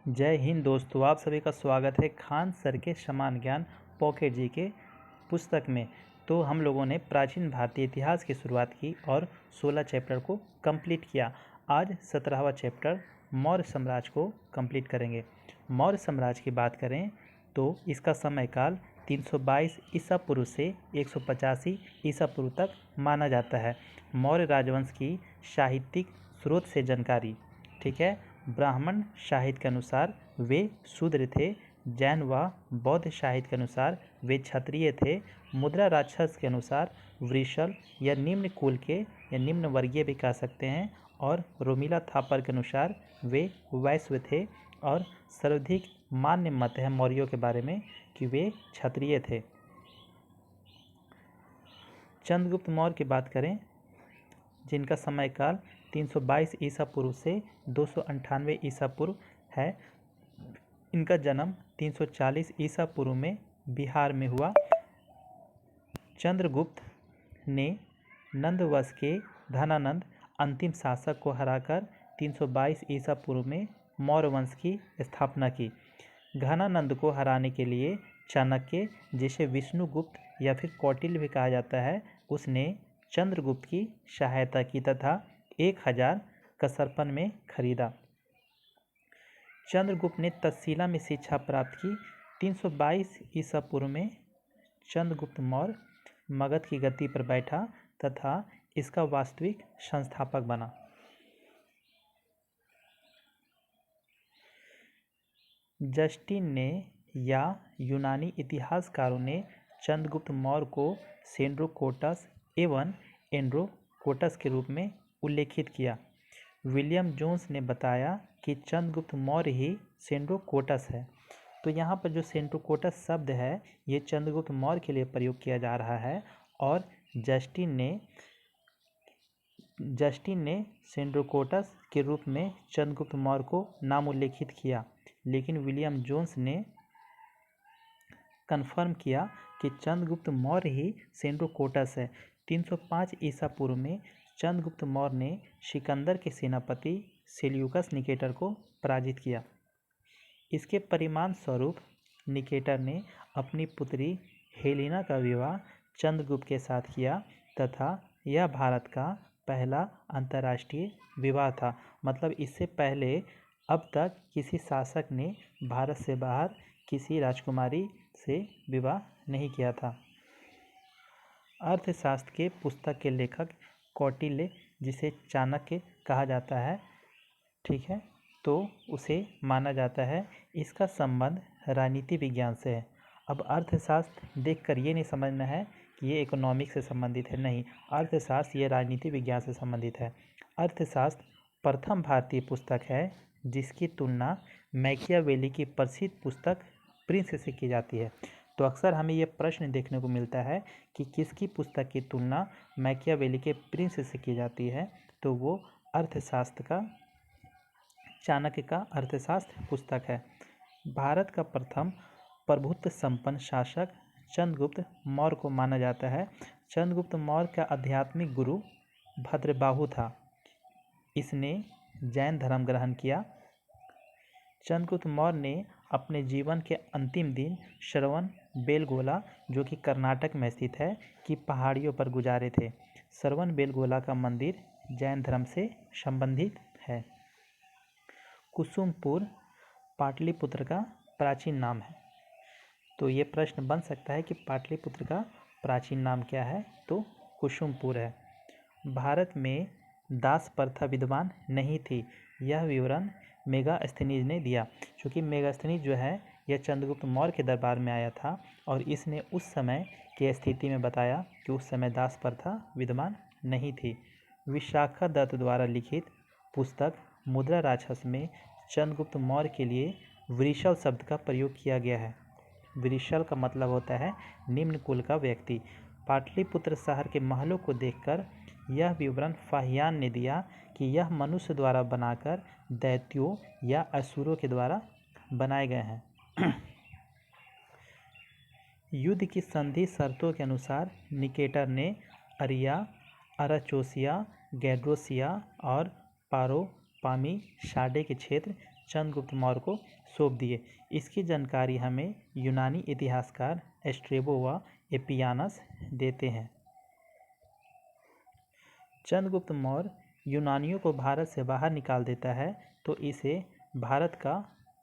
जय हिंद दोस्तों, आप सभी का स्वागत है खान सर के समान ज्ञान पॉकेट जी के पुस्तक में। तो हम लोगों ने प्राचीन भारतीय इतिहास की शुरुआत की और 16 चैप्टर को कंप्लीट किया। आज 17वां चैप्टर मौर्य साम्राज्य को कंप्लीट करेंगे। मौर्य साम्राज्य की बात करें तो इसका समय काल 322 ईसा पूर्व से 185 ईसा पूर्व तक माना जाता है। मौर्य राजवंश की साहित्यिक स्रोत से जानकारी, ठीक है। ब्राह्मण साहित्य के अनुसार वे शूद्र थे। जैन व बौद्ध साहित्य के अनुसार वे क्षत्रिय थे। मुद्रा राक्षस के अनुसार वृषल या निम्न कुल के या निम्न वर्गीय भी कह सकते हैं। और रोमिला थापर के अनुसार वे वैश्य थे। और सर्वाधिक मान्य मत है मौर्यों के बारे में कि वे क्षत्रिय थे। चंद्रगुप्त मौर्य की बात करें जिनका समय काल 322 ईसा पूर्व से 298 ईसा पूर्व है। इनका जन्म 340 ईसा पूर्व में बिहार में हुआ। चंद्रगुप्त ने नंदवंश के धनानंद अंतिम शासक को हराकर 322 ईसा पूर्व में मौर्य वंश की स्थापना की। घनानंद को हराने के लिए चाणक्य, जिसे विष्णुगुप्त या फिर कौटिल्य भी कहा जाता है, उसने चंद्रगुप्त की सहायता की तथा 1000 कसरपन में खरीदा। चंद्रगुप्त ने तक्षशिला में शिक्षा प्राप्त की। 322 ईसा पूर्व में चंद्रगुप्त मौर्य मगध की गद्दी पर बैठा तथा इसका वास्तविक संस्थापक बना। जस्टिन ने या यूनानी इतिहासकारों ने चंद्रगुप्त मौर्य को सेंड्रोकोटस एवं एंड्रोकोटस के रूप में उल्लेखित किया। विलियम जोन्स ने बताया कि चंद्रगुप्त मौर्य ही सेंड्रोकोटस है। तो यहाँ पर जो सेंड्रोकोटस शब्द है ये चंद्रगुप्त मौर्य के लिए प्रयोग किया जा रहा है। और जस्टिन ने सेंड्रोकोटस के रूप में चंद्रगुप्त मौर्य को नाम उल्लेखित किया, लेकिन विलियम जोन्स ने कन्फर्म किया कि चंद्रगुप्त मौर्य ही सेंड्रोकोटस है। 305 ईसा पूर्व में चंद्रगुप्त मौर्य ने सिकंदर के सेनापति सेल्यूकस निकेटर को पराजित किया। इसके परिणाम स्वरूप निकेटर ने अपनी पुत्री हेलेना का विवाह चंद्रगुप्त के साथ किया तथा यह भारत का पहला अंतर्राष्ट्रीय विवाह था। मतलब इससे पहले अब तक किसी शासक ने भारत से बाहर किसी राजकुमारी से विवाह नहीं किया था। अर्थशास्त्र के पुस्तक के लेखक कौटिल्य, जिसे चाणक्य कहा जाता है, ठीक है, तो उसे माना जाता है इसका संबंध राजनीति विज्ञान से है। अब अर्थशास्त्र देखकर ये नहीं समझना है कि ये इकोनॉमिक्स से संबंधित है, नहीं। अर्थशास्त्र ये राजनीति विज्ञान से संबंधित है। अर्थशास्त्र प्रथम भारतीय पुस्तक है जिसकी तुलना मैकियावेली की प्रसिद्ध पुस्तक प्रिंस से की जाती है। तो अक्सर हमें यह प्रश्न देखने को मिलता है कि किसकी पुस्तक की तुलना मैकियावेली के प्रिंस से की जाती है, तो वो अर्थशास्त्र का चाणक्य का अर्थशास्त्र पुस्तक है। भारत का प्रथम प्रभुत्व संपन्न शासक चंद्रगुप्त मौर्य को माना जाता है। चंद्रगुप्त मौर्य का आध्यात्मिक गुरु भद्रबाहु था। इसने जैन धर्म ग्रहण किया। चंद्रगुप्त मौर्य ने अपने जीवन के अंतिम दिन श्रवण बेलगोला, जो कि कर्नाटक में स्थित है, की पहाड़ियों पर गुजारे थे। श्रवण बेलगोला का मंदिर जैन धर्म से संबंधित है। कुसुमपुर पाटलिपुत्र का प्राचीन नाम है। तो ये प्रश्न बन सकता है कि पाटलिपुत्र का प्राचीन नाम क्या है, तो कुसुमपुर है। भारत में दास प्रथा विद्यमान नहीं थी। यह विवरण मेगास्थनीज ने दिया, क्योंकि मेगास्थनीज जो है यह चंद्रगुप्त मौर्य के दरबार में आया था और इसने उस समय की स्थिति में बताया कि उस समय दास प्रथा विद्यमान नहीं थी। विशाखा दत्त द्वारा लिखित पुस्तक मुद्रा राक्षस में चंद्रगुप्त मौर्य के लिए वृषल शब्द का प्रयोग किया गया है। वृषल का मतलब होता है निम्न कुल का व्यक्ति। पाटलिपुत्र शहर के महलों को देखकर यह विवरण फाहियान ने दिया कि यह मनुष्य द्वारा बनाकर दैत्यों या असुरों के द्वारा बनाए गए हैं। युद्ध की संधि शर्तों के अनुसार निकेटर ने अरिया, अराचोसिया, गैड्रोसिया और पारोपामी साडे के क्षेत्र चंद्रगुप्त मौर्य को सौंप दिए। इसकी जानकारी हमें यूनानी इतिहासकार स्ट्रेबो व एपियानस देते हैं। चंद्रगुप्त मौर्य यूनानियों को भारत से बाहर निकाल देता है तो इसे भारत का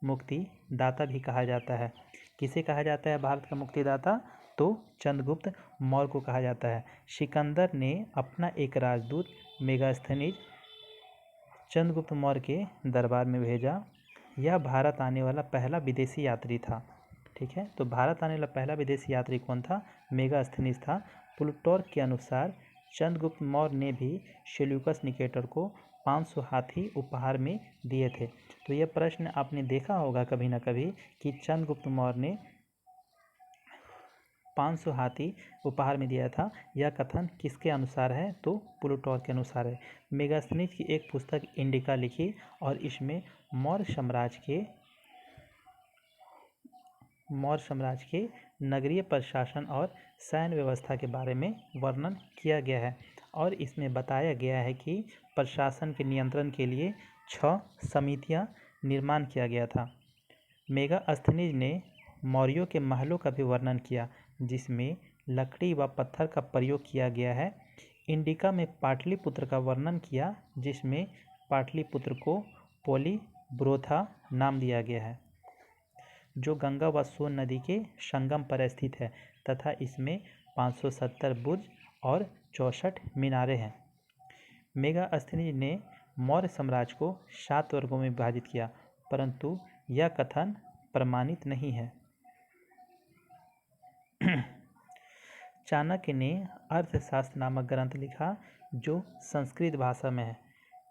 मुक्तिदाता भी कहा जाता है। किसे कहा जाता है भारत का मुक्तिदाता? तो चंद्रगुप्त मौर्य को कहा जाता है। सिकंदर ने अपना एक राजदूत मेगास्थनीज चंद्रगुप्त मौर्य के दरबार में भेजा। यह भारत आने वाला पहला विदेशी यात्री था। ठीक है, तो भारत आने वाला पहला विदेशी यात्री कौन था? मेगास्थनीज था। प्लूटार्क के अनुसार चंद्रगुप्त मौर्य ने भी सेल्यूकस निकेटर को 500 हाथी उपहार में दिए थे। तो यह प्रश्न आपने देखा होगा कभी ना कभी कि चंद्रगुप्त मौर्य ने 500 हाथी उपहार में दिया था। यह कथन किसके अनुसार है? तो प्लूटार्क के अनुसार है। मेगास्थनीज की एक पुस्तक इंडिका लिखी और इसमें मौर्य साम्राज्य के नगरीय प्रशासन और सैन्य व्यवस्था के बारे में वर्णन किया गया है और इसमें बताया गया है कि प्रशासन के नियंत्रण के लिए 6 समितियां निर्माण किया गया था। मेगास्थनीज ने मौर्यों के महलों का भी वर्णन किया जिसमें लकड़ी व पत्थर का प्रयोग किया गया है। इंडिका में पाटलिपुत्र का वर्णन किया जिसमें पाटलिपुत्र को पोलीब्रोथा नाम दिया गया है जो गंगा व सोन नदी के संगम पर स्थित है तथा इसमें 570 बुर्ज और 64 मीनारें हैं। मेगास्थनीज ने मौर्य साम्राज्य को 7 वर्गों में विभाजित किया परंतु यह कथन प्रमाणित नहीं है। चाणक्य ने अर्थशास्त्र नामक ग्रंथ लिखा जो संस्कृत भाषा में है।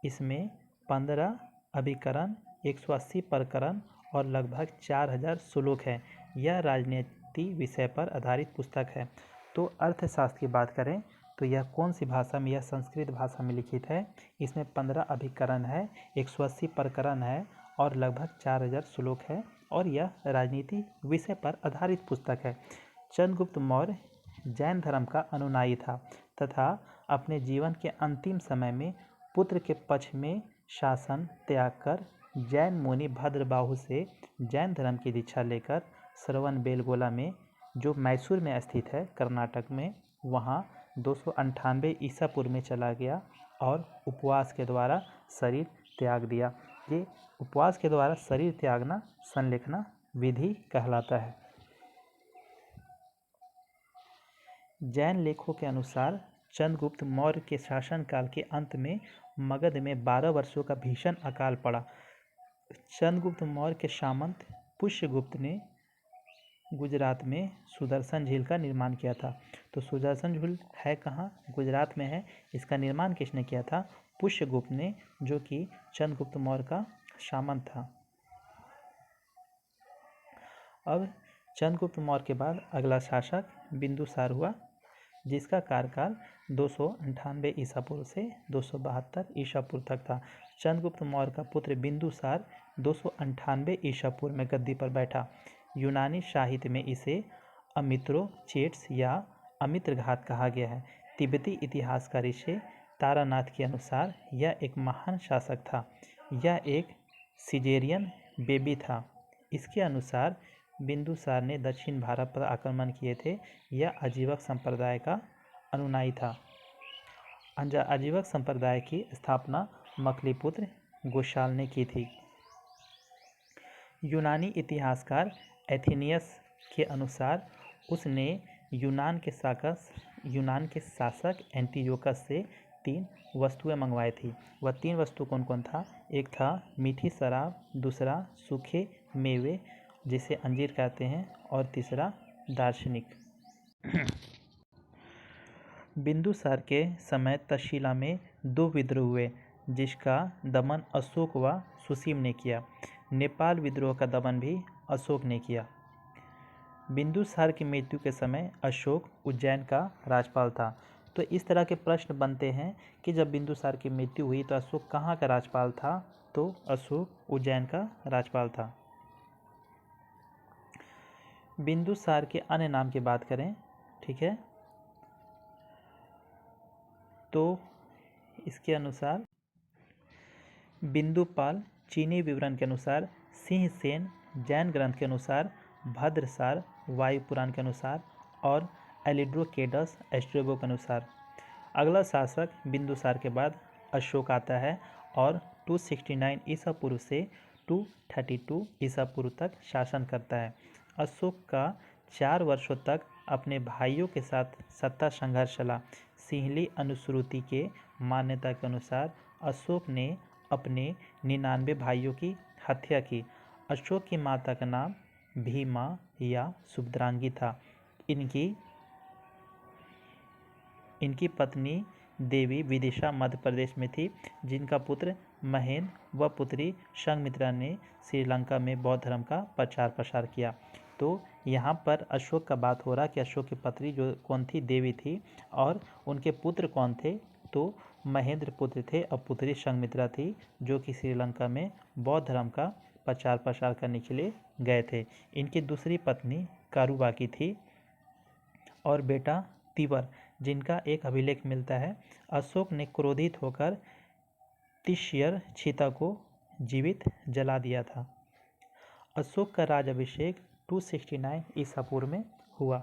इसमें 15 अभिकरण, 180 प्रकरण और लगभग 4000 श्लोक हैं। यह राजनीति विषय पर आधारित पुस्तक है। तो अर्थशास्त्र की बात करें तो यह कौन सी भाषा में? यह संस्कृत भाषा में लिखित है। इसमें 15 अभिकरण है, 180 प्रकरण है और लगभग 4000 श्लोक है और यह राजनीति विषय पर आधारित पुस्तक है। चंद्रगुप्त मौर्य जैन धर्म का अनुयायी था तथा अपने जीवन के अंतिम समय में पुत्र के पक्ष में शासन त्याग कर जैन मुनि भद्रबाहु से जैन धर्म की दीक्षा लेकर श्रवणबेलगोला में, जो मैसूर में स्थित है कर्नाटक में, वहाँ 298 ईसा पूर्व में चला गया और उपवास के द्वारा शरीर त्याग दिया। ये उपवास के द्वारा शरीर त्यागना संलेखना विधि कहलाता है। जैन लेखों के अनुसार चंद्रगुप्त मौर्य के शासनकाल के अंत में मगध में 12 वर्षों का भीषण अकाल पड़ा। चंद्रगुप्त मौर्य के सामंत पुष्यगुप्त ने गुजरात में सुदर्शन झील का निर्माण किया था। तो सुदर्शन झील है कहाँ? गुजरात में है। इसका निर्माण किसने किया था? पुष्यगुप्त ने, जो कि चंद्रगुप्त मौर्य का सामंत था। अब चंद्रगुप्त मौर्य के बाद अगला शासक बिंदुसार हुआ जिसका कार्यकाल 298 ईसा पूर्व से 272 ईसा पूर्व तक था। चंद्रगुप्त मौर्य का पुत्र बिंदुसार 298 ईसा पूर्व में गद्दी पर बैठा। यूनानी साहित्य में इसे अमित्रोचेट्स या अमित्रघात कहा गया है। तिब्बती इतिहासकार इसे तारानाथ के अनुसार यह एक महान शासक था। यह एक सिजेरियन बेबी था। इसके अनुसार बिंदुसार ने दक्षिण भारत पर आक्रमण किए थे। यह आजीवक संप्रदाय का अनुयायी था। आजीवक संप्रदाय की स्थापना मकलीपुत्र गोशाल ने की थी। यूनानी इतिहासकार एथेनियस के अनुसार उसने यूनान के शासक एंटियोकस से 3 वस्तुएं मंगवाई थी। वह 3 वस्तु कौन कौन था? एक था मीठी शराब, दूसरा सूखे मेवे जिसे अंजीर कहते हैं और तीसरा दार्शनिक। बिंदुसार के समय तक्षशिला में 2 विद्रोह हुए जिसका दमन अशोक व सुसीम ने किया। नेपाल विद्रोह का दमन भी अशोक ने किया। बिंदुसार की मृत्यु के समय अशोक उज्जैन का राज्यपाल था। तो इस तरह के प्रश्न बनते हैं कि जब बिंदुसार की मृत्यु हुई तो अशोक कहाँ का राज्यपाल था? तो अशोक उज्जैन का राज्यपाल था। बिंदुसार के अन्य नाम की बात करें, ठीक है, तो इसके अनुसार बिंदुपाल, चीनी विवरण के अनुसार, सिंहसेन जैन ग्रंथ के अनुसार, भद्रसार वायु पुराण के अनुसार और एलिड्रोकेडस एस्ट्रेबो के अनुसार। अगला शासक बिंदुसार के बाद अशोक आता है और 269 ईसा पूर्व से 232 ईसा पूर्व तक शासन करता है। अशोक का 4 वर्षों तक अपने भाइयों के साथ सत्ता संघर्ष चला। सिंहली अनुश्रुति के मान्यता के अनुसार अशोक ने अपने 99 भाइयों की हत्या की। अशोक की माता का नाम भीमा या सुभद्रांगी था। इनकी पत्नी देवी विदिशा मध्य प्रदेश में थी, जिनका पुत्र महेंद्र व पुत्री संघमित्रा ने श्रीलंका में बौद्ध धर्म का प्रचार प्रसार किया। तो यहाँ पर अशोक का बात हो रहा कि अशोक की पत्नी जो कौन थी, देवी थी, और उनके पुत्र कौन थे, तो महेंद्र पुत्र थे और पुत्री संघमित्रा थी, जो कि श्रीलंका में बौद्ध धर्म का प्रचार प्रसार करने के लिए गए थे। इनकी दूसरी पत्नी कारुबाकी थी और बेटा तिवर, जिनका एक अभिलेख मिलता है। अशोक ने क्रोधित होकर तिश्यर चीता को जीवित जला दिया था। अशोक का राज्याभिषेक 269 ईसा पूर्व में हुआ।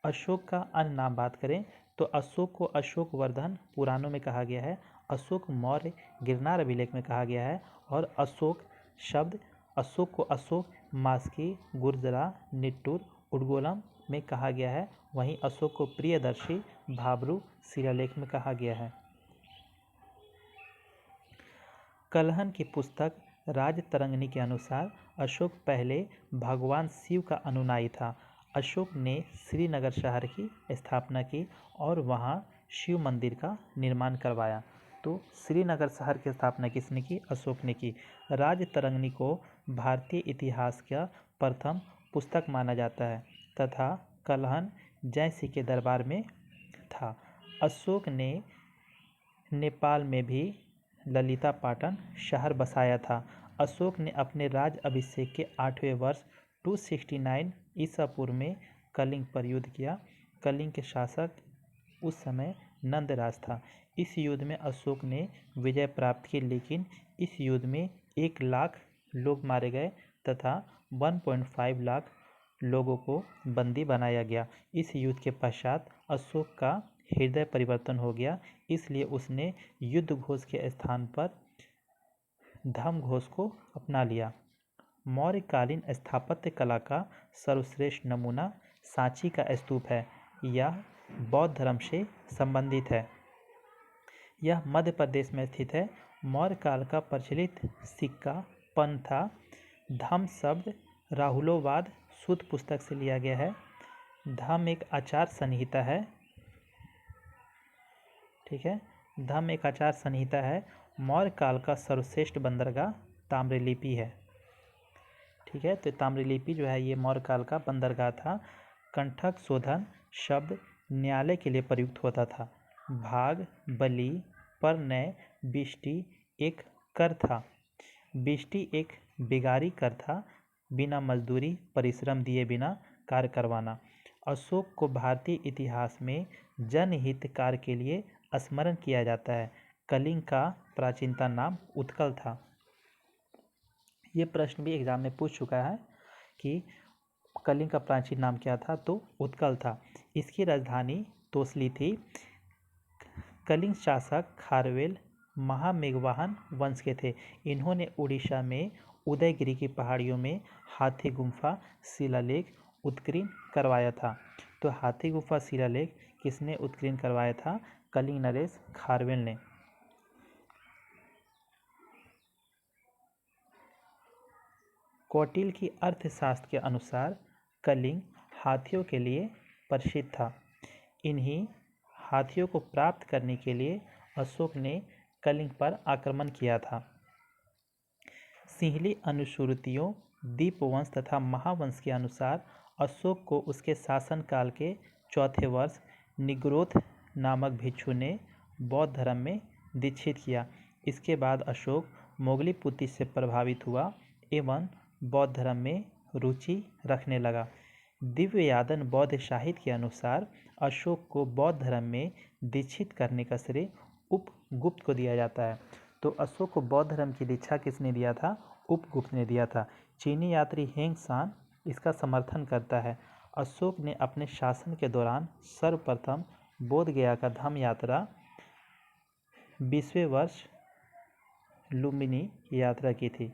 अशोक का अन्य नाम बात करें तो अशोक को अशोक वर्धन पुराणों में कहा गया है, अशोक मौर्य गिरनार अभिलेख में कहा गया है, और अशोक शब्द अशोक को अशोक मास्की गुर्जरा निट्टूर उडगोलम में कहा गया है। वहीं अशोक को प्रियदर्शी भाब्रू शिलालेख में कहा गया है। कलहन की पुस्तक राजतरंगिणी के अनुसार अशोक पहले भगवान शिव का अनुयायी था। अशोक ने श्रीनगर शहर की स्थापना की और वहां शिव मंदिर का निर्माण करवाया। तो श्रीनगर शहर की स्थापना किसने की? अशोक ने की। राजतरंगिणी को भारतीय इतिहास का प्रथम पुस्तक माना जाता है तथा कलहन जयसिंह के दरबार में था। अशोक ने नेपाल में भी ललितापाटन शहर बसाया था। अशोक ने अपने राज अभिषेक के 8वें वर्ष 269 ईसा पूर्व में कलिंग पर युद्ध किया। कलिंग के शासक उस समय नंदराज था। इस युद्ध में अशोक ने विजय प्राप्त की, लेकिन इस युद्ध में 1 लाख लोग मारे गए तथा 1.5 लाख लोगों को बंदी बनाया गया। इस युद्ध के पश्चात अशोक का हृदय परिवर्तन हो गया, इसलिए उसने युद्ध घोष के स्थान पर धम्म घोष को अपना लिया। मौर्यकालीन स्थापत्य कला का सर्वश्रेष्ठ नमूना सांची का स्तूप है। यह बौद्ध धर्म से संबंधित है। यह मध्य प्रदेश में स्थित है। मौर्य काल का प्रचलित सिक्का पन था। धम्म शब्द राहुलोवाद शुद्ध पुस्तक से लिया गया है। धम्म एक आचार संहिता है। ठीक है, धम्म एक आचार संहिता है। मौर्य काल का सर्वश्रेष्ठ बंदरगाह ताम्रलिपि है। ठीक है, तो ताम्रलिपि जो है ये मौर्य काल का बंदरगाह था। कंठक शोधन शब्द न्यायालय के लिए प्रयुक्त होता था। भाग, बलि, परनय, बिष्टि एक कर था। बिष्टि एक बिगारी कर था, बिना मजदूरी परिश्रम दिए बिना कार्य करवाना। अशोक को भारतीय इतिहास में जनहित कार्य के लिए स्मरण किया जाता है। कलिंग का प्राचीनता नाम उत्कल था। ये प्रश्न भी एग्जाम में पूछ चुका है कि कलिंग का प्राचीन नाम क्या था, तो उत्कल था। इसकी राजधानी तोसली थी। कलिंग शासक खारवेल महामेघवाहन वंश के थे। इन्होंने उड़ीसा में उदयगिरि की पहाड़ियों में हाथी गुम्फा शिलालेख उत्कीर्ण करवाया था। तो हाथी गुम्फा शिलालेख किसने उत्कीर्ण करवाया था? कलिंग नरेश खारवेल ने। कौटिल्य की अर्थशास्त्र के अनुसार कलिंग हाथियों के लिए प्रसिद्ध था। इन्हीं हाथियों को प्राप्त करने के लिए अशोक ने कलिंग पर आक्रमण किया था। सिंहली अनुश्रुतियों, दीपवंश तथा महावंश के अनुसार अशोक को उसके शासनकाल के 4थे वर्ष निग्रोध नामक भिक्षु ने बौद्ध धर्म में दीक्षित किया। इसके बाद अशोक मोगली पुत्ती से प्रभावित हुआ एवं बौद्ध धर्म में रुचि रखने लगा। दिव्ययादन बौद्ध साहित्य के अनुसार अशोक को बौद्ध धर्म में दीक्षित करने का श्रेय उपगुप्त को दिया जाता है। तो अशोक को बौद्ध धर्म की दीक्षा किसने दिया था? उपगुप्त ने दिया था। चीनी यात्री हेंग सांग इसका समर्थन करता है। अशोक ने अपने शासन के दौरान सर्वप्रथम बोध गया का धम्म यात्रा 20वें वर्ष लुम्बिनी की यात्रा की थी।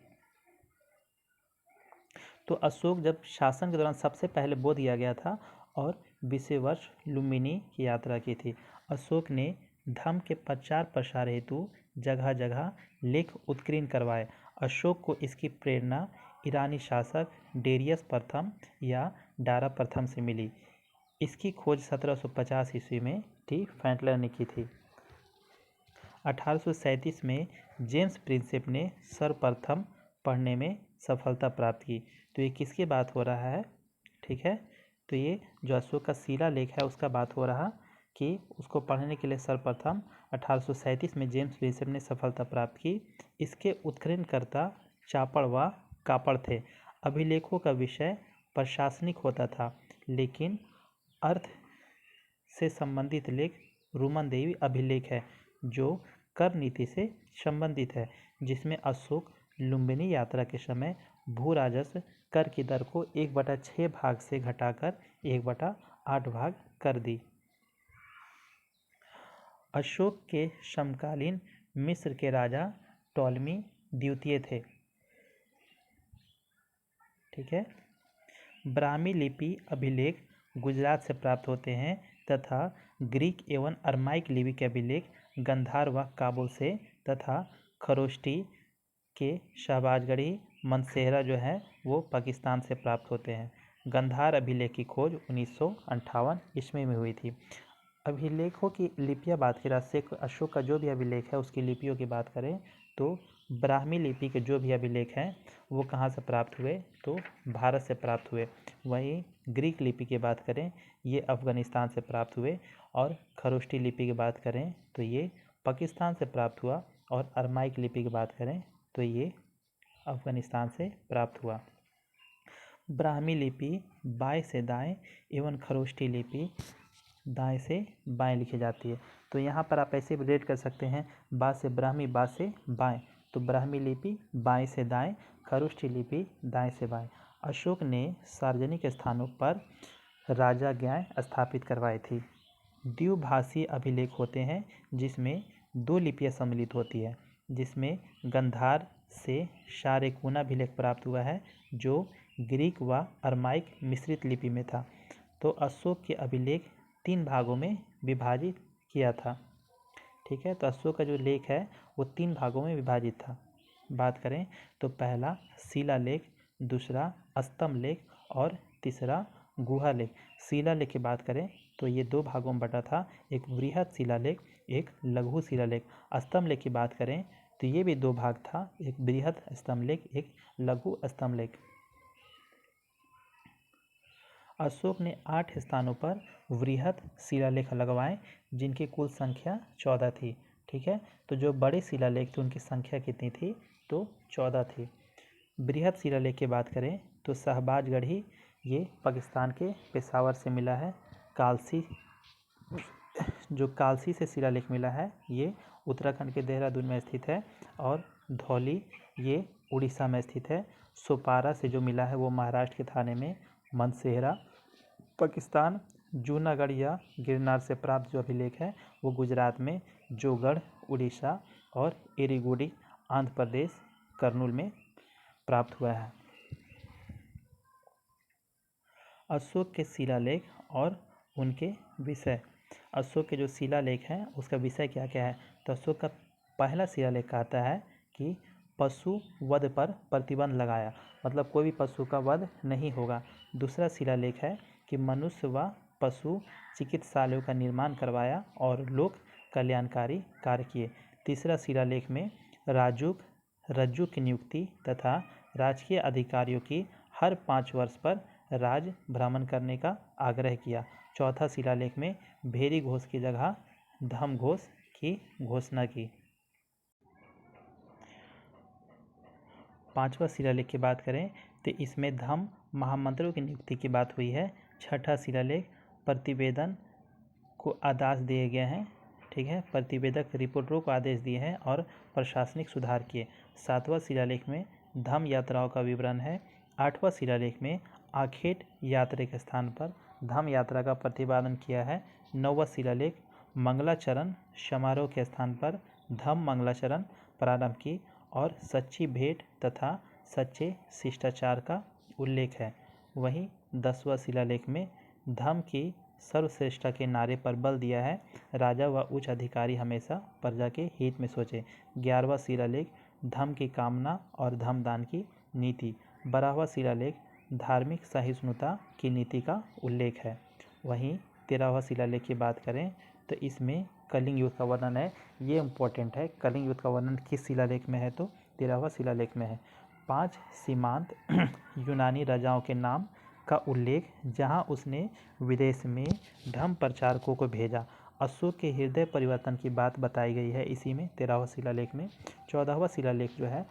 तो अशोक जब शासन के दौरान सबसे पहले बोध गया था और 20वें वर्ष लुम्बिनी की यात्रा की थी। अशोक ने धम्म के प्रचार प्रसार हेतु जगह जगह लेख उत्कीर्ण करवाए। अशोक को इसकी प्रेरणा ईरानी शासक डेरियस प्रथम या डारा प्रथम से मिली। इसकी खोज 1750 ईस्वी में टी फैंटलर ने की थी। 1837 में जेम्स प्रिंसेप ने सर्वप्रथम पढ़ने में सफलता प्राप्त की। तो ये किसकी बात हो रहा है? ठीक है, तो ये जो अशोक का शिलालेख है उसका बात हो रहा कि उसको पढ़ने के लिए सर्वप्रथम 1837 में जेम्स प्रिंसेप ने सफलता प्राप्त की। इसके उत्कीर्णकर्ता चापड़ व कापड़ थे। अभिलेखों का विषय प्रशासनिक होता था, लेकिन अर्थ से संबंधित लेख रुमन देवी अभिलेख है जो कर नीति से संबंधित है, जिसमें अशोक लुम्बिनी यात्रा के समय भू राजस्व कर की दर को 1/6 भाग से घटाकर 1/8 भाग कर दी। अशोक के समकालीन मिस्र के राजा टॉलमी द्वितीय थे। ठीक है, ब्राह्मी लिपि अभिलेख गुजरात से प्राप्त होते हैं तथा ग्रीक एवं अरमाइक लिपि के अभिलेख गंधार व काबुल से तथा खरोष्टी के शहबाजगढ़ी मनसेहरा जो है वो पाकिस्तान से प्राप्त होते हैं। गंधार अभिलेख की खोज 1958 ईस्वी में हुई थी। अभिलेखों की लिपियाँ बात करें, अशोक का जो भी अभिलेख है उसकी लिपियों की बात करें तो ब्राह्मी लिपि के जो भी अभिलेख हैं वो कहाँ से प्राप्त हुए? तो भारत से प्राप्त हुए। वहीं ग्रीक लिपि की बात करें ये अफ़गानिस्तान से प्राप्त हुए और खरोष्टी लिपि की बात करें तो ये पाकिस्तान से प्राप्त हुआ और अरमाइक लिपि की बात करें तो ये अफ़गानिस्तान से प्राप्त हुआ। ब्राह्मी लिपि बाएं से दाएं एवं खरोष्टी लिपि दाएं से बाएं लिखी जाती है। तो यहाँ पर आप ऐसे रिलेट कर सकते हैं, बा से ब्राह्मी, बा से बाएं, तो ब्राह्मी लिपि बाएं से दाएं, खरोष्टी लिपि दाएं से बाएं। अशोक ने सार्वजनिक स्थानों पर राजाज्ञाएं स्थापित करवाई थी। द्विभाषी अभिलेख होते हैं जिसमें 2 लिपियाँ सम्मिलित होती है, जिसमें गंधार से शारेकुना अभिलेख प्राप्त हुआ है जो ग्रीक व अरमाइक मिश्रित लिपि में था। तो अशोक के अभिलेख 3 भागों में विभाजित किया था। ठीक है, तो अशोक का जो लेख है वो 3 भागों में विभाजित था। बात करें तो पहला शिलालेख, दूसरा स्तंभ लेख और तीसरा गुहा लेख। शिलालेख की बात करें तो ये 2 भागों में बटा था, एक बृहद शिलालेख, एक लघु शिलालेख। स्तंभ लेख की बात करें तो ये भी 2 भाग था, एक बृहद स्तंभ लेख, एक लघु स्तंभ लेख। अशोक ने 8 स्थानों पर वृहद शिलालेख लगवाए जिनकी कुल संख्या 14 थी। ठीक है, तो जो बड़े शिलालेख थे उनकी संख्या कितनी थी? तो 14 थी। बृहद शिलालेख की बात करें तो शहबाजगढ़ी ये पाकिस्तान के पेशावर से मिला है। कालसी, जो कालसी से शिलालेख मिला है ये उत्तराखंड के देहरादून में स्थित है और धौली ये उड़ीसा में स्थित है। सोपारा से जो मिला है वो महाराष्ट्र के थाने में। मनसेहरा पाकिस्तान। जूनागढ़ या गिरनार से प्राप्त जो अभिलेख है वो गुजरात में जोगढ़ उड़ीसा और एरीगुडी आंध्र प्रदेश कर्नूल में प्राप्त हुआ है। अशोक के शिलालेख और उनके विषय। अशोक के जो शिलालेख हैं उसका विषय क्या क्या है? तो अशोक का पहला शिलालेख कहता है कि पशु वध पर प्रतिबंध लगाया, मतलब कोई भी पशु का वध नहीं होगा। दूसरा शिलालेख है कि मनुष्य व पशु चिकित्सालयों का निर्माण करवाया और लोक कल्याणकारी कार्य किए। तीसरा शिलालेख में रज्जु की नियुक्ति तथा राजकीय अधिकारियों की हर 5 वर्ष पर राज भ्रमण करने का आग्रह किया। चौथा शिलालेख में भेरी घोष की जगह धम्म घोष की घोषणा की। 5वां शिलालेख की बात करें तो इसमें धम्म महामंत्रों की नियुक्ति की बात हुई है। 6ठा शिलालेख प्रतिवेदन को आदेश दिए गए हैं। ठीक है, प्रतिवेदक रिपोर्टरों को आदेश दिए हैं और प्रशासनिक सुधार किए। 7वां शिलालेख में धम्म यात्राओं का विवरण है। 8वां शिलालेख में आखेट यात्रा के स्थान पर धम्म यात्रा का प्रतिपादन किया है। 9वां शिलालेख मंगलाचरण समारोह के स्थान पर धम्म मंगलाचरण प्रारंभ की और सच्ची भेंट तथा सच्चे शिष्टाचार का उल्लेख है। वहीं 10वां शिलालेख में धम्म की सर्वश्रेष्ठता के नारे पर बल दिया है। राजा व उच्च अधिकारी हमेशा प्रजा के हित में सोचे। 11वां शिलालेख धम्म की कामना और धम्मदान की नीति। 12वां शिलालेख धार्मिक सहिष्णुता की नीति का उल्लेख है। वहीं 13वां शिलालेख की बात करें तो इसमें कलिंग युद्ध का वर्णन है। ये इम्पोर्टेंट है, कलिंग युद्ध का वर्णन किस शिलालेख में है तो 13वां शिलालेख में है। 5 सीमांत यूनानी राजाओं के नाम का उल्लेख, जहां उसने विदेश में धम्म प्रचारकों को भेजा। अशोक के हृदय परिवर्तन की बात बताई गई है इसी में 13वां शिलालेख में। 14वां शिलालेख जो है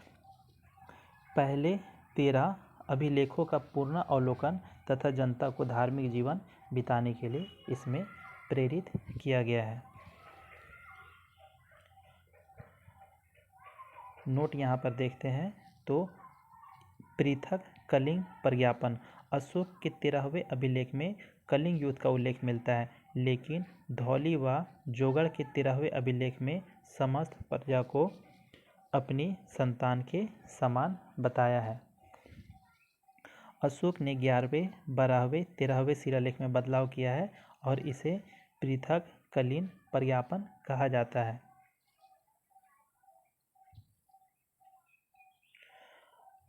पहले 13 अभिलेखों का पूर्ण अवलोकन तथा जनता को धार्मिक जीवन बिताने के लिए इसमें प्रेरित किया गया है। नोट यहाँ पर देखते हैं तो पृथक कलिंग प्रज्ञापन। अशोक के 13वें अभिलेख में कलिंग युद्ध का उल्लेख मिलता है, लेकिन धौली व जोगड़ के 13वें अभिलेख में समस्त प्रजा को अपनी संतान के समान बताया है। अशोक ने 11वें, 12वें, 13वें शिलालेख में बदलाव किया है और इसे पृथक कलिंग प्रज्ञापन कहा जाता है।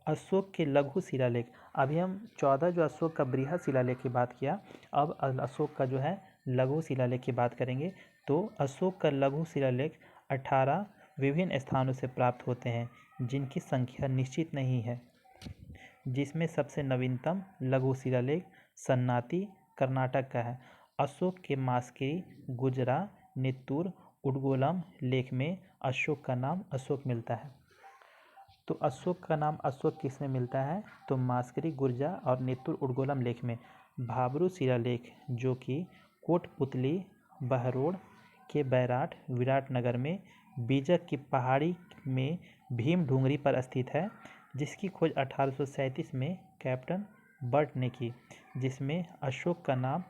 अशोक के लघु शिलालेख। अभी हम 14 जो अशोक का बृहद शिलालेख की बात किया, अब अशोक का जो है लघु शिलालेख की बात करेंगे। तो अशोक का लघु शिलालेख 18 विभिन्न स्थानों से प्राप्त होते हैं, जिनकी संख्या निश्चित नहीं है, जिसमें सबसे नवीनतम लघु शिलालेख सन्नाती कर्नाटक का है। अशोक के मास्किरी, गुजरा, नित्तूर, उडगोलम लेख में अशोक का नाम अशोक मिलता है। तो अशोक का नाम अशोक किस में मिलता है तो मास्करी, गुर्जा और नित्तूर उडगोलम लेख में। भाबरू शिलालेख जो कि कोटपुतली, बहरोड़ के बैराट विराटनगर में बीजक की पहाड़ी में भीम ढूंगरी पर स्थित है, जिसकी खोज 1837 में कैप्टन बर्ट ने की, जिसमें अशोक का नाम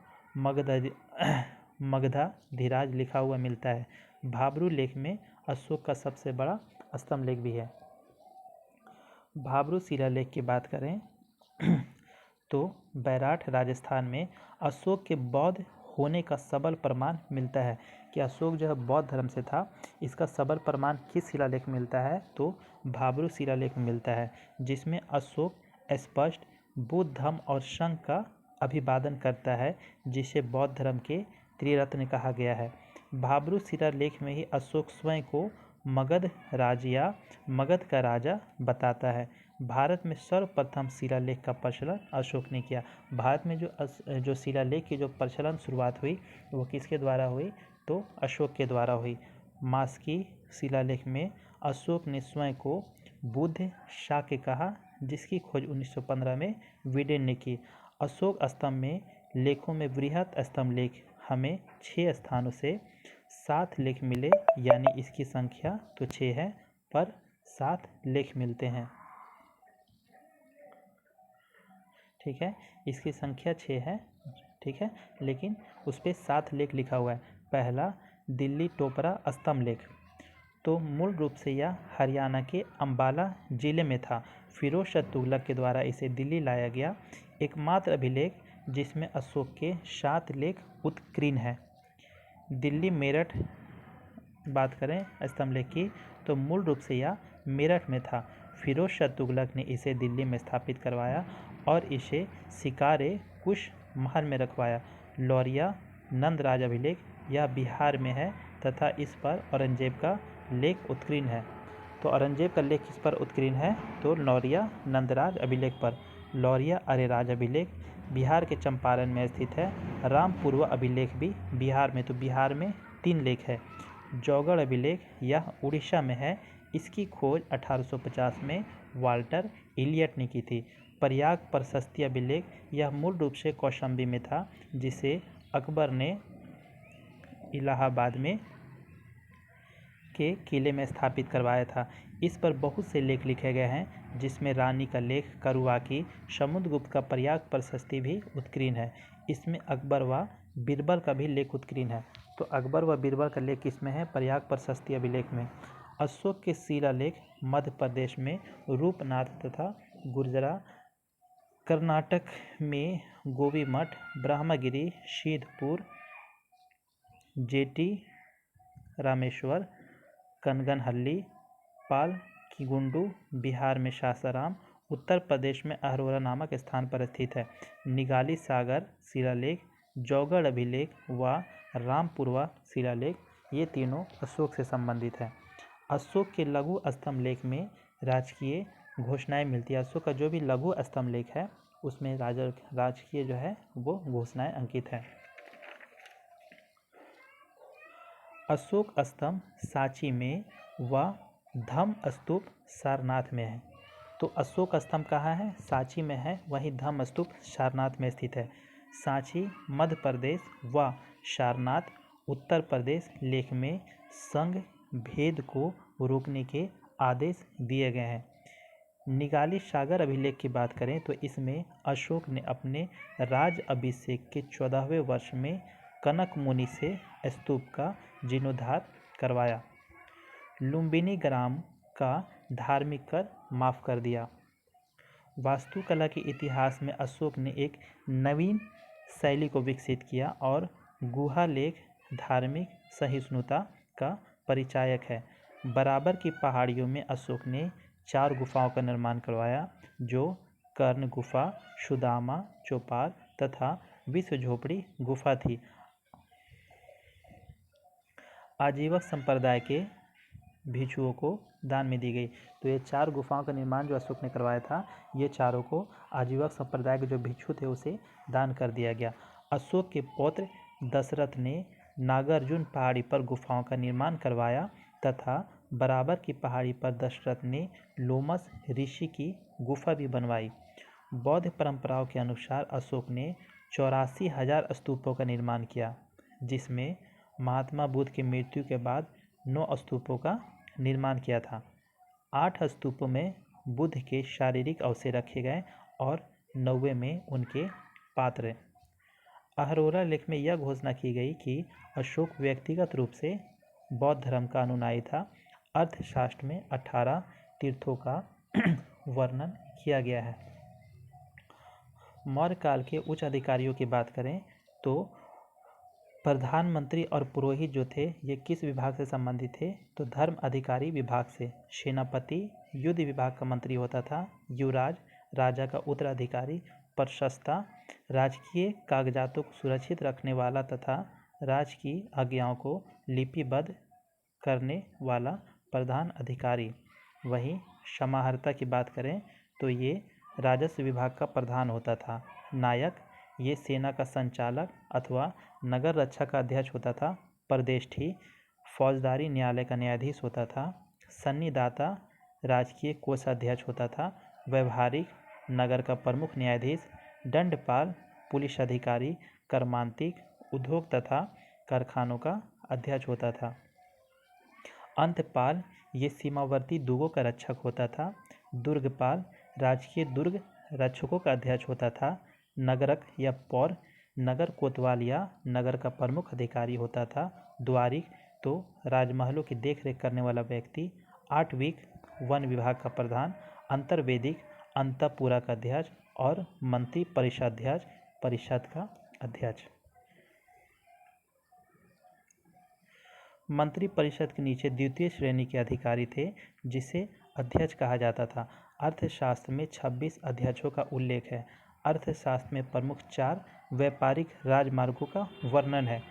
मगधाधिराज लिखा हुआ मिलता है। भाबरू लेख में अशोक का सबसे बड़ा स्तंभ लेख भी है। भाबरू शिलालेख की बात करें तो बैराट राजस्थान में अशोक के बौद्ध होने का सबल प्रमाण मिलता है कि अशोक जो है बौद्ध धर्म से था। इसका सबल प्रमाण किस शिलालेख में मिलता है तो भाबरू शिलालेख में मिलता है, जिसमें अशोक स्पष्ट बुद्ध धम्म और संघ का अभिवादन करता है, जिसे बौद्ध धर्म के त्रिरत्न कहा गया है। भाबरू शिलालेख में ही अशोक स्वयं को मगध राज्य या मगध का राजा बताता है। भारत में सर्वप्रथम शिलालेख का प्रचलन अशोक ने किया। भारत में जो शिलालेख की जो प्रचलन शुरुआत हुई वो किसके द्वारा हुई तो अशोक के द्वारा हुई। मास्की शिलालेख में अशोक ने स्वयं को बुद्ध शाक्य कहा, जिसकी खोज 1915 में विडेन ने की। अशोक स्तंभ में लेखों में बृहद स्तंभ लेख हमें 6 स्थानों से 7 लेख मिले, यानी इसकी संख्या तो 6 है पर 7 लेख मिलते हैं। ठीक है, इसकी संख्या 6 है, ठीक है, लेकिन उस पर 7 लेख लिखा हुआ है। पहला दिल्ली टोपरा स्तंभ लेख, तो मूल रूप से यह हरियाणा के अंबाला जिले में था। फिरोज शाह तुगलक के द्वारा इसे दिल्ली लाया गया। एकमात्र अभिलेख जिसमें अशोक के 7 लेख उत्कीर्ण है। दिल्ली मेरठ बात करें स्तंभ लेख की तो मूल रूप से यह मेरठ में था। फिरोज शाह तुगलक ने इसे दिल्ली में स्थापित करवाया और इसे शिकारे कुश महल में रखवाया। लौरिया नंदराज अभिलेख यह बिहार में है तथा इस पर औरंगजेब का लेख उत्कीर्ण है। तो औरंगजेब का लेख किस पर उत्कीर्ण है तो लौरिया नंदराज अभिलेख पर। लौरिया अरेराज अभिलेख बिहार के चंपारण में स्थित है। रामपूर्व अभिलेख भी बिहार में, तो बिहार में 3 लेख है। जौगड़ अभिलेख यह उड़ीसा में है। इसकी खोज 1850 में वाल्टर इलियट ने की थी। प्रयाग प्रशस्ति अभिलेख यह मूल रूप से कौशाम्बी में था, जिसे अकबर ने इलाहाबाद में के किले में स्थापित करवाया था। इस पर बहुत से लेख लिखे गए हैं, जिसमें रानी का लेख करुआकी, समुद्रगुप्त का प्रयाग प्रशस्ति भी उत्कीर्ण है। इसमें अकबर व बीरबल का भी लेख उत्कीर्ण है। तो अकबर व बीरबल का लेख किसमें है? प्रयाग प्रशस्ति अभिलेख में। अशोक के शिलालेख मध्य प्रदेश में रूपनाथ तथा गुर्जरा, कर्नाटक में गोवीमठ, ब्रह्मगिरी, सिद्धपुर, जेटी, रामेश्वर, कनगनहल्ली, पालकीगुंडू, बिहार में सासाराम, उत्तर प्रदेश में अहरोरा नामक स्थान पर स्थित है। निगाली सागर शिलालेख, जौगढ़ अभिलेख व रामपुरवा शिलालेख, ये तीनों अशोक से संबंधित है। अशोक के लघु स्तंभ लेख में राजकीय घोषणाएं मिलती है। अशोक का जो भी लघु स्तंभ लेख है उसमें राजकीय जो है वो घोषणाएं अंकित है। अशोक स्तंभ सांची में व धम्म स्तूप सारनाथ में है। तो अशोक स्तंभ कहाँ है? सांची में है। वहीं धम्म स्तूप सारनाथ में स्थित है। सांची मध्य प्रदेश व सारनाथ उत्तर प्रदेश लेख में संघ भेद को रोकने के आदेश दिए गए हैं। निगाली सागर अभिलेख की बात करें तो इसमें अशोक ने अपने राज अभिषेक के 14वें वर्ष में कनक मुनि से स्तूप का जीर्णोद्धार करवाया। लुम्बिनी ग्राम का धार्मिक कर माफ कर दिया। वास्तुकला के इतिहास में अशोक ने एक नवीन शैली को विकसित किया और गुहा लेख धार्मिक सहिष्णुता का परिचायक है। बराबर की पहाड़ियों में अशोक ने 4 गुफाओं का निर्माण करवाया, जो कर्ण गुफा, सुदामा चौपाल तथा विश्व झोपड़ी गुफा थी। आजीवक संप्रदाय के भिक्षुओं को दान में दी गई। तो ये 4 गुफाओं का निर्माण जो अशोक ने करवाया था, ये चारों को आजीवक संप्रदाय के जो भिक्षु थे उसे दान कर दिया गया। अशोक के पौत्र दशरथ ने नागार्जुन पहाड़ी पर गुफाओं का निर्माण करवाया तथा बराबर की पहाड़ी पर दशरथ ने लोमस ऋषि की गुफा भी बनवाई। बौद्ध परंपराओं के अनुसार अशोक ने 84,000 स्तूपों का निर्माण किया, जिसमें महात्मा बुद्ध की मृत्यु के बाद 9 स्तूपों का निर्माण किया था। 8 स्तूपों में बुद्ध के शारीरिक अवशेष रखे गए और 9वें में उनके पात्र। अहरोरा लेख में यह घोषणा की गई कि अशोक व्यक्तिगत रूप से बौद्ध धर्म का अनुयायी था। अर्थशास्त्र में 18 तीर्थों का वर्णन किया गया है। मौर्य काल के उच्च अधिकारियों की बात करें तो प्रधानमंत्री और पुरोहित जो थे ये किस विभाग से संबंधित थे? तो धर्म अधिकारी विभाग से। सेनापति युद्ध विभाग का मंत्री होता था। युवराज राजा का उत्तराधिकारी। प्रशस्ता राजकीय कागजातों को सुरक्षित रखने वाला तथा राज की आज्ञाओं को लिपिबद्ध करने वाला प्रधान अधिकारी। वहीं समाहर्ता की बात करें तो ये राजस्व विभाग का प्रधान होता था। नायक ये सेना का संचालक अथवा नगर रक्षा का अध्यक्ष होता था। प्रदेष्ठी फौजदारी न्यायालय का न्यायाधीश होता था। सन्निदाता राजकीय कोषाध्यक्ष होता था। व्यवहारिक नगर का प्रमुख न्यायाधीश। दंडपाल पुलिस अधिकारी। कर्मांतिक उद्योग तथा कारखानों का अध्यक्ष होता था। अंतपाल ये सीमावर्ती दुर्गों का रक्षक होता था। दुर्गपाल राजकीय दुर्ग रक्षकों का अध्यक्ष होता था। नगरक या पौर नगर कोतवाल या नगर का प्रमुख अधिकारी होता था। द्वारिक तो राजमहलों की देखरेख करने वाला व्यक्ति। आठवीक वन विभाग का प्रधान। अंतर्वेदिक अंतपुरा का अध्यक्ष और मंत्री परिषदाध्यक्ष परिषद का अध्यक्ष। मंत्री परिषद के नीचे द्वितीय श्रेणी के अधिकारी थे, जिसे अध्यक्ष कहा जाता था। अर्थशास्त्र में 26 अध्यक्षों का उल्लेख है। अर्थशास्त्र में प्रमुख 4 व्यापारिक राजमार्गों का वर्णन है।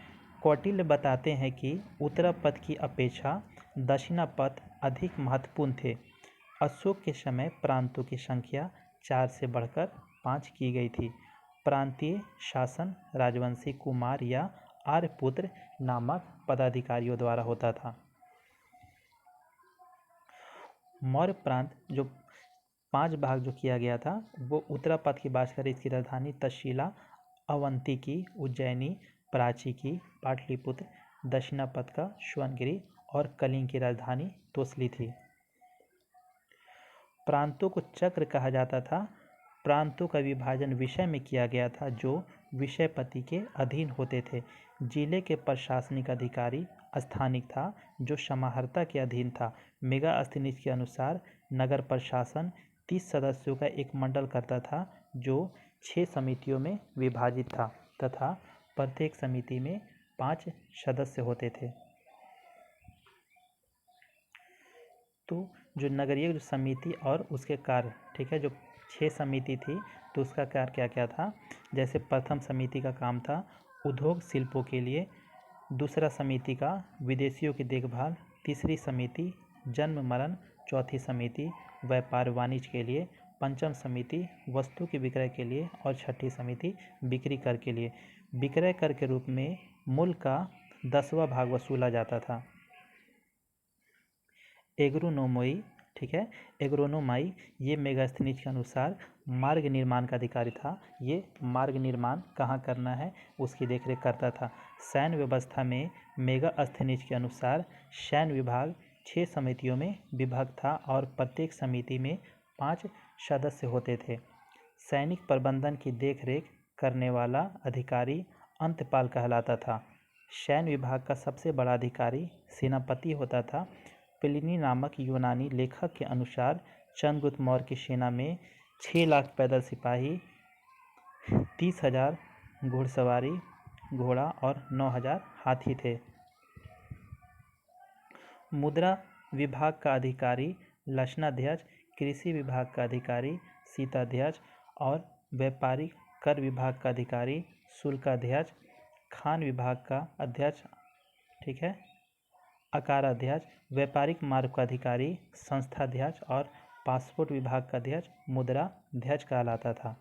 कौटिल्य बताते हैं कि उत्तरा पथ की अपेक्षा दक्षिणा पथ अधिक महत्वपूर्ण थे। अशोक के समय प्रांतों की संख्या 4 से बढ़कर 5 की गई थी। प्रांतीय शासन राजवंशी कुमार या आर्यपुत्र नामक पदाधिकारियों द्वारा होता था। मौर्य प्रांत जो 5 भाग जो किया गया था वो उत्तरा पथ की बात करें, इसकी राजधानी तक्षशिला, अवंती की उज्जैनी, प्राची की पाटलिपुत्र, दक्षिणा पथ का स्वर्णगिरी और कलिंग की राजधानी तोसली थी। प्रांतों को चक्र कहा जाता था। प्रांतों का विभाजन विषय में किया गया था जो विषयपति के अधीन होते थे। जिले के प्रशासनिक अधिकारी स्थानिक था जो समाहर्ता के अधीन था। मेगास्थनीज के अनुसार नगर प्रशासन 30 सदस्यों का एक मंडल करता था जो 6 समितियों में विभाजित था तथा प्रत्येक समिति में 5 सदस्य होते थे। तो जो नगरीय जो समिति और उसके कार्य, ठीक है, जो 6 समिति थी तो उसका कार्य क्या क्या था। जैसे प्रथम समिति का काम था उद्योग शिल्पों के लिए, दूसरा समिति का विदेशियों की देखभाल, तीसरी समिति जन्म मरण, चौथी समिति व्यापार वाणिज्य के लिए, पंचम समिति वस्तु के विक्रय के लिए और छठी समिति बिक्री कर के लिए। विक्रय कर के रूप में मूल्य का 10वां भाग वसूला जाता था। एग्रोनोमोई, ठीक है, एग्रोनोमाई ये मेगास्थनीज के अनुसार मार्ग निर्माण का अधिकारी था। ये मार्ग निर्माण कहाँ करना है उसकी देखरेख करता था। सैन्य व्यवस्था में मेगास्थनीज के अनुसार सैन्य विभाग 6 समितियों में विभाग था और प्रत्येक समिति में 5 सदस्य होते थे। सैनिक प्रबंधन की देखरेख करने वाला अधिकारी अंतपाल कहलाता था। सैन्य विभाग का सबसे बड़ा अधिकारी सेनापति होता था। प्लिनी नामक यूनानी लेखक के अनुसार चंद्रगुप्त मौर्य की सेना में 6 लाख पैदल सिपाही, 30,000 घुड़सवारी घोड़ा और 9,000 हाथी थे। मुद्रा विभाग का अधिकारी लक्षणाध्यक्ष, कृषि विभाग का अधिकारी शीताध्यक्ष और व्यापारिक कर विभाग का अधिकारी शुल्काध्यक्ष, खान विभाग का अध्यक्ष, ठीक है, अकाराध्यक्ष, व्यापारिक मार्ग का अधिकारी संस्थाध्यक्ष और पासपोर्ट विभाग का अध्यक्ष मुद्राध्यक्ष कहलाता था।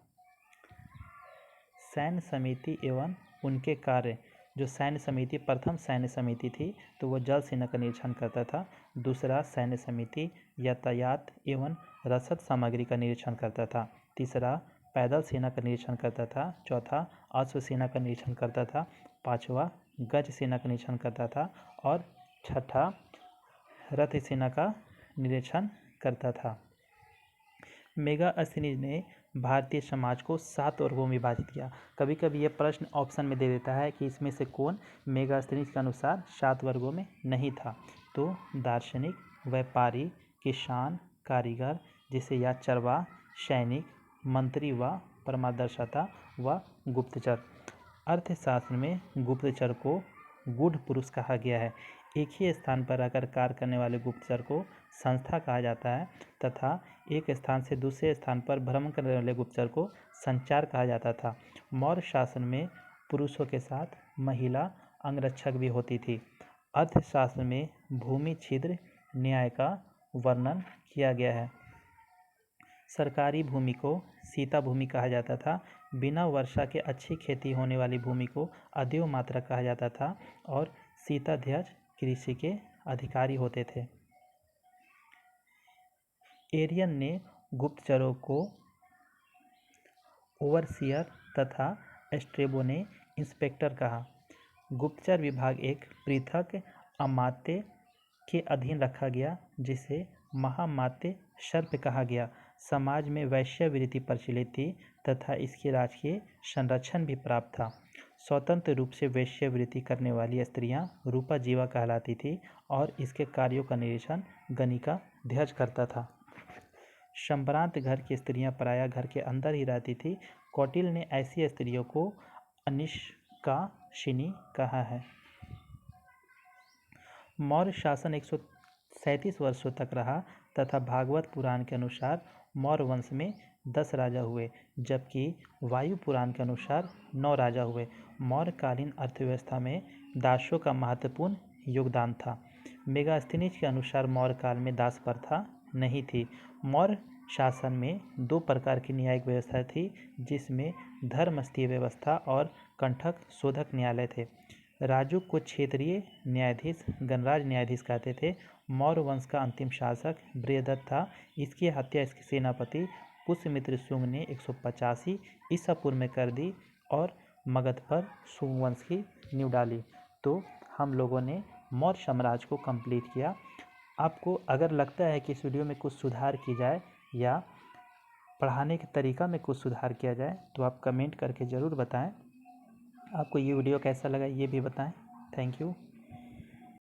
सैन्य समिति एवं उनके कार्य। जो सैन्य समिति प्रथम सैन्य समिति थी तो वह जल सेना का निरीक्षण करता था। दूसरा सैन्य समिति यातायात एवं रसद सामग्री का निरीक्षण करता था। तीसरा पैदल सेना का निरीक्षण करता था। चौथा अश्व सेना का निरीक्षण करता था। पाँचवा गज सेना का निरीक्षण करता था और छठा रथ सेना का निरीक्षण करता था। मेगास्थनीज ने भारतीय समाज को 7 वर्गों में विभाजित किया। कभी कभी यह प्रश्न ऑप्शन में दे देता है कि इसमें से कौन मेगास्थनीज के अनुसार 7 वर्गों में नहीं था। तो दार्शनिक, व्यापारी, किसान, कारीगर, जिसे या चरवाह, सैनिक, मंत्री व परमादर्शता व गुप्तचर। अर्थशास्त्र में गुप्तचर को गूढ़ पुरुष कहा गया है। एक ही स्थान पर रहकर कार्य करने वाले गुप्तचर को संस्था कहा जाता है तथा एक स्थान से दूसरे स्थान पर भ्रमण करने वाले गुप्तचर को संचार कहा जाता था। मौर्य शासन में पुरुषों के साथ महिला अंगरक्षक भी होती थी। अर्थशास्त्र में भूमि छिद्र न्याय का वर्णन किया गया है। सरकारी भूमि को सीता भूमि कहा जाता था। बिना वर्षा के अच्छी खेती होने वाली भूमि को अदेव मात्रा कहा जाता था और शीताध्यक्ष कृषि के अधिकारी होते थे। एरियन ने गुप्तचरों को ओवरसियर तथा स्ट्रेबो ने इंस्पेक्टर कहा। गुप्तचर विभाग एक पृथक अमात्य के अधीन रखा गया जिसे महामात्य सर्प कहा गया। समाज में वैश्यावृत्ति प्रचलित थी तथा इसके राजकीय संरक्षण भी प्राप्त था। स्वतंत्र रूप से वैश्यावृत्ति करने वाली स्त्रियां रूपा जीवा कहलाती थी और इसके कार्यों का निरीक्षण गणिका ध्यक्ष करता था। संभ्रांत घर की स्त्रियां प्रायः घर के अंदर ही रहती थी। कौटिल्य ने ऐसी स्त्रियों को अनिष्कासिनी कहा है। मौर्य शासन 137 वर्षों तक रहा तथा भागवत पुराण के अनुसार मौर्य वंश में 10 राजा हुए जबकि वायु पुराण के अनुसार 9 राजा हुए। मौर्यकालीन अर्थव्यवस्था में दासों का महत्वपूर्ण योगदान था। मेगास्थनीज के अनुसार मौर्य काल में दास प्रथा नहीं थी। मौर्य शासन में 2 प्रकार की न्यायिक व्यवस्था थी जिसमें धर्मस्थीय व्यवस्था और कंठक शोधक न्यायालय थे। राजू को क्षेत्रीय न्यायाधीश गणराज न्यायाधीश कहते थे। मौर्य वंश का अंतिम शासक बृहदत्त था। इसकी हत्या इसके सेनापति पुष्यमित्र शुंग ने 185 ईसा पूर्व में कर दी और मगध पर शुंग वंश की नींव डाली। तो हम लोगों ने मौर्य साम्राज्य को कंप्लीट किया। आपको अगर लगता है कि इस वीडियो में कुछ सुधार की जाए या पढ़ाने के तरीका में कुछ सुधार किया जाए तो आप कमेंट करके ज़रूर बताएं। आपको ये वीडियो कैसा लगा ये भी बताएं। Thank you.